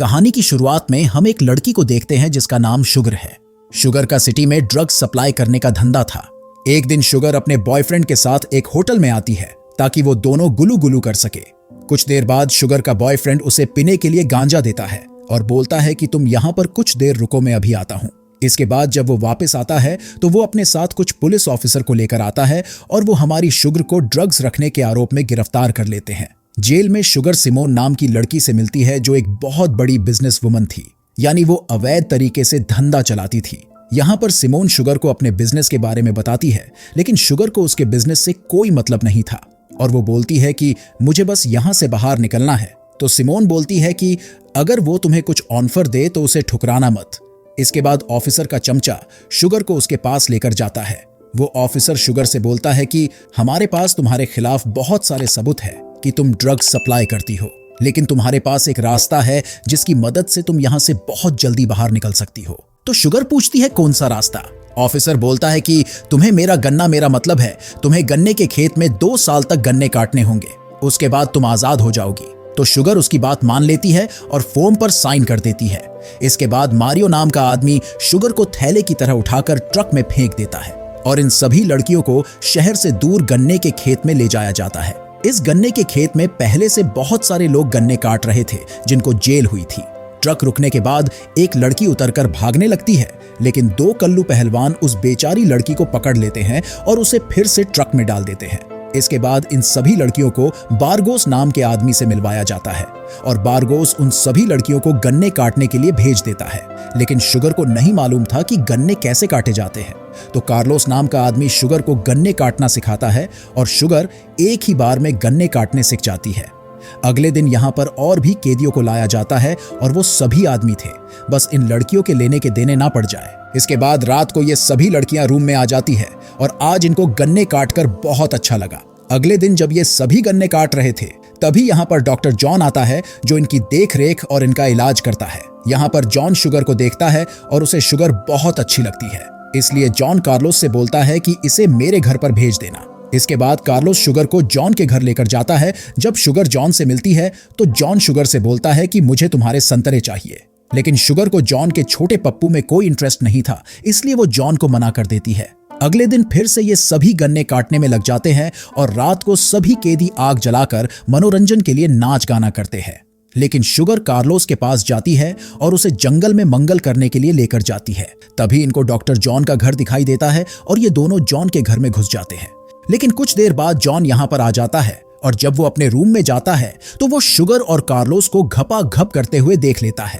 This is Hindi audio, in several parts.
कहानी की शुरुआत में हम एक लड़की को देखते हैं जिसका नाम शुगर है। शुगर का सिटी में ड्रग्स सप्लाई करने का धंधा था। एक दिन शुगर अपने बॉयफ्रेंड के साथ एक होटल में आती है ताकि वो दोनों गुलू गुलू कर सके। कुछ देर बाद शुगर का बॉयफ्रेंड उसे पीने के लिए गांजा देता है और बोलता है कि तुम यहाँ पर कुछ देर रुको, मैं अभी आता हूँ। इसके बाद जब वो वापस आता है तो वो अपने साथ कुछ पुलिस ऑफिसर को लेकर आता है और वो हमारी शुगर को ड्रग्स रखने के आरोप में गिरफ्तार कर लेते हैं। जेल में शुगर सिमोन नाम की लड़की से मिलती है जो एक बहुत बड़ी बिजनेस वुमन थी, यानी वो अवैध तरीके से धंधा चलाती थी। यहाँ पर सिमोन शुगर को अपने बिजनेस के बारे में बताती है, लेकिन शुगर को उसके बिजनेस से कोई मतलब नहीं था और वो बोलती है कि मुझे बस यहाँ से बाहर निकलना है। तो सिमोन बोलती है कि अगर वो तुम्हें कुछ ऑफर दे तो उसे ठुकराना मत। इसके बाद ऑफिसर का चमचा शुगर को उसके पास लेकर जाता है। वो ऑफिसर शुगर से बोलता है कि हमारे पास तुम्हारे खिलाफ बहुत सारे सबूत है कि तुम ड्रग्स सप्लाई करती हो, लेकिन तुम्हारे पास एक रास्ता है जिसकी मदद से तुम यहाँ से बहुत जल्दी बाहर निकल सकती हो। तो शुगर पूछती है कौन सा रास्ता। ऑफिसर बोलता है कि तुम्हें मेरा गन्ना मेरा मतलब है, तुम्हें गन्ने के खेत में 2 साल तक गन्ने काटने होंगे, उसके बाद तुम आजाद हो जाओगी। तो शुगर उसकी बात मान लेती है और फॉर्म पर साइन कर देती है। इसके बाद मारियो नाम का आदमी शुगर को थैले की तरह उठाकर ट्रक में फेंक देता है और इन सभी लड़कियों को शहर से दूर गन्ने के खेत में ले जाया जाता है। इस गन्ने के खेत में पहले से बहुत सारे लोग गन्ने काट रहे थे जिनको जेल हुई थी। ट्रक रुकने के बाद एक लड़की उतरकर भागने लगती है, लेकिन 2 कल्लू पहलवान उस बेचारी लड़की को पकड़ लेते हैं और उसे फिर से ट्रक में डाल देते हैं। इसके बाद इन सभी लड़कियों को बारगोस नाम के आदमी से मिलवाया जाता है और बारगोस उन सभी लड़कियों को गन्ने काटने के लिए भेज देता है, लेकिन शुगर को नहीं मालूम था कि गन्ने कैसे काटे जाते हैं। तो कार्लोस नाम का आदमी शुगर को गन्ने काटना सिखाता है और शुगर एक ही बार में गन्ने काटने सीख जाती है। अगले दिन यहाँ पर और भी कैदियों को लाया जाता है और वो सभी आदमी थे, बस इन लड़कियों के लेने के देने ना पड़ जाए। इसके बाद रात को ये सभी लड़कियां रूम में आ जाती है और आज इनको गन्ने काटकर बहुत अच्छा लगा। अगले दिन जब ये सभी गन्ने काट रहे थे तभी यहाँ पर डॉक्टर जॉन आता है जो इनकी देख रेख और इनका इलाज करता है। यहाँ पर जॉन शुगर को देखता है और उसे शुगर बहुत अच्छी लगती है, इसलिए जॉन कार्लोस से बोलता है कि इसे मेरे घर पर भेज देना। इसके बाद कार्लोस शुगर को जॉन के घर लेकर जाता है। जब शुगर जॉन से मिलती है तो जॉन शुगर से बोलता है कि मुझे तुम्हारे संतरे चाहिए, लेकिन शुगर को जॉन के छोटे पप्पू में कोई इंटरेस्ट नहीं था, इसलिए वो जॉन को मना कर देती है। अगले दिन फिर से ये सभी गन्ने काटने में लग जाते हैं और रात को सभी कैदी आग जलाकर मनोरंजन के लिए नाच गाना करते हैं, लेकिन शुगर कार्लोस के पास जाती है और उसे जंगल में मंगल करने के लिए लेकर जाती है। तभी इनको डॉक्टर जॉन का घर दिखाई देता है और ये दोनों जॉन के घर में घुस जाते हैं। लेकिन कुछ देर बाद जॉन यहाँ पर आ जाता है और जब वो अपने रूम में जाता है तो वो शुगर और कार्लोस को घपाघप करते हुए देख लेता है।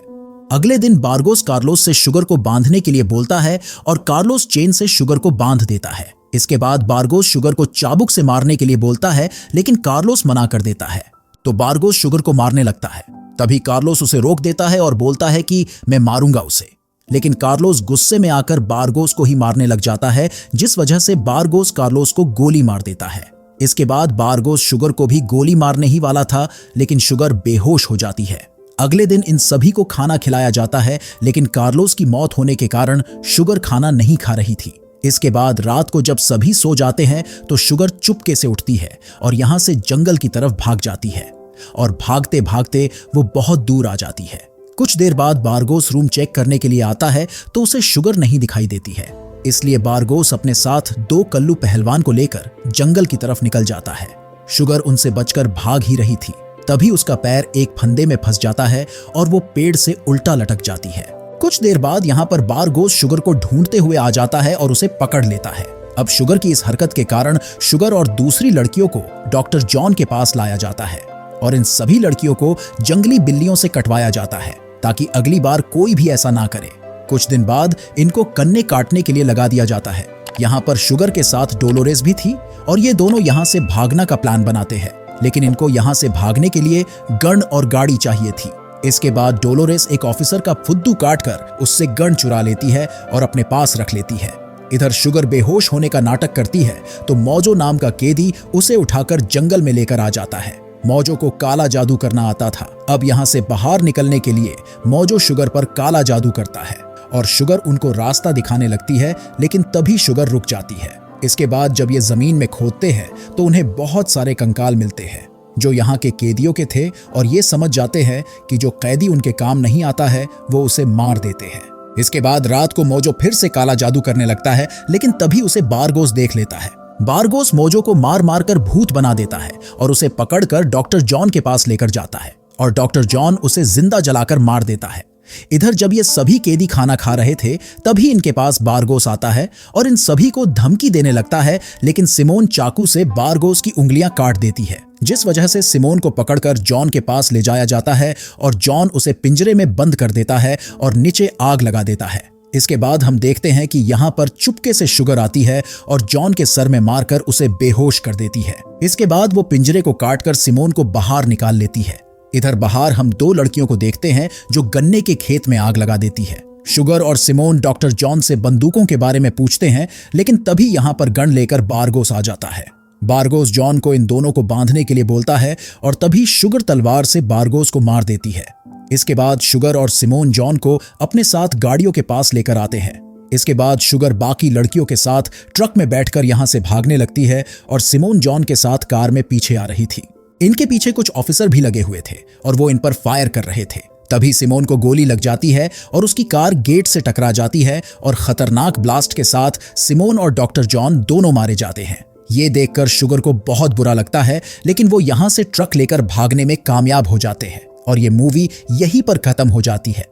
अगले दिन बारगोस कार्लोस से शुगर को बांधने के लिए बोलता है और कार्लोस चेन से शुगर को बांध देता है। इसके बाद बारगोस शुगर को चाबुक से मारने के लिए बोलता है, लेकिन कार्लोस मना कर देता है। तो बारगोस शुगर को मारने लगता है। तभी कार्लोस उसे रोक देता है और बोलता है कि मैं मारूंगा उसे, लेकिन कार्लोस गुस्से में आकर बारगोस को ही मारने लग जाता है, जिस वजह से बारगोस कार्लोस को गोली मार देता है। इसके बाद बारगोस शुगर को भी गोली मारने ही वाला था, लेकिन शुगर बेहोश हो जाती है। अगले दिन इन सभी को खाना खिलाया जाता है, लेकिन कार्लोस की मौत होने के कारण शुगर खाना नहीं खा रही थी। इसके बाद रात को जब सभी सो जाते हैं तो शुगर चुपके से उठती है और यहाँ से जंगल की तरफ भाग जाती है और भागते भागते वो बहुत दूर आ जाती है। कुछ देर बाद बारगोस रूम चेक करने के लिए आता है तो उसे शुगर नहीं दिखाई देती है, इसलिए बारगोस अपने साथ 2 कल्लू पहलवान को लेकर जंगल की तरफ निकल जाता है। शुगर उनसे बचकर भाग ही रही थी, तभी उसका पैर एक फंदे में फंस जाता है और वो पेड़ से उल्टा लटक जाती है। कुछ देर बाद यहाँ पर बारगोस शुगर को ढूंढते हुए आ जाता है और उसे पकड़ लेता है। अब शुगर की इस हरकत के कारण शुगर और दूसरी लड़कियों को डॉक्टर जॉन के पास लाया जाता है और इन सभी लड़कियों को जंगली बिल्लियों से कटवाया जाता है ताकि अगली बार कोई भी ऐसा ना करे। कुछ दिन बाद इनको गन्ने काटने के लिए लगा दिया जाता है। यहाँ पर शुगर के साथ डोलोरेस भी थी और ये दोनों यहाँ से भागना का प्लान बनाते हैं, लेकिन इनको यहाँ से भागने के लिए गन और गाड़ी चाहिए थी। इसके बाद डोलोरेस एक ऑफिसर का फुद्दू काटकर उससे गन चुरा लेती है और अपने पास रख लेती है। इधर शुगर बेहोश होने का नाटक करती है तो मौजो नाम का कैदी उसे उठाकर जंगल में लेकर आ जाता है। मौजो को काला जादू करना आता था। अब यहाँ से बाहर निकलने के लिए मौजो शुगर पर काला जादू करता है और शुगर उनको रास्ता दिखाने लगती है, लेकिन तभी शुगर रुक जाती है। इसके बाद जब ये जमीन में खोदते हैं तो उन्हें बहुत सारे कंकाल मिलते हैं। जो यहाँ के कैदियों के थे और ये समझ जाते हैं कि जो कैदी उनके काम नहीं आता है वो उसे मार देते हैं। इसके बाद रात को मोजो फिर से काला जादू करने लगता है, लेकिन तभी उसे बारगोस देख लेता है। बारगोस मोजो को मार मार कर भूत बना देता है और उसे पकड़कर डॉक्टर जॉन के पास लेकर जाता है और डॉक्टर जॉन उसे जिंदा जलाकर मार देता है। इधर जब ये सभी कैदी खाना खा रहे थे तभी इनके पास बारगोस आता है और इन सभी को धमकी देने लगता है, लेकिन सिमोन चाकू से बारगोस की उंगलियां काट देती है, जिस वजह से सिमोन को पकड़कर जॉन के पास ले जाया जाता है और जॉन उसे पिंजरे में बंद कर देता है और नीचे आग लगा देता है। इसके बाद हम देखते हैं कि यहाँ पर चुपके से शुगर आती है और जॉन के सर में मारकर उसे बेहोश कर देती है। इसके बाद वो पिंजरे को काटकर सिमोन को बाहर निकाल लेती है। इधर बाहर हम दो लड़कियों को देखते हैं जो गन्ने के खेत में आग लगा देती है। शुगर और सिमोन डॉक्टर जॉन से बंदूकों के बारे में पूछते हैं, लेकिन तभी यहाँ पर गन लेकर बारगोस आ जाता है। बारगोस जॉन को इन दोनों को बांधने के लिए बोलता है और तभी शुगर तलवार से बारगोस को मार देती है। इसके बाद शुगर और सिमोन जॉन को अपने साथ गाड़ियों के पास लेकर आते हैं। इसके बाद शुगर बाकी लड़कियों के साथ ट्रक में बैठकर यहाँ से भागने लगती है और सिमोन जॉन के साथ कार में पीछे आ रही थी। इनके पीछे कुछ ऑफिसर भी लगे हुए थे और वो इन पर फायर कर रहे थे। तभी सिमोन को गोली लग जाती है और उसकी कार गेट से टकरा जाती है और खतरनाक ब्लास्ट के साथ सिमोन और डॉक्टर जॉन दोनों मारे जाते हैं। ये देखकर शुगर को बहुत बुरा लगता है, लेकिन वो यहाँ से ट्रक लेकर भागने में कामयाब हो जाते हैं और ये मूवी यहीं पर खत्म हो जाती है।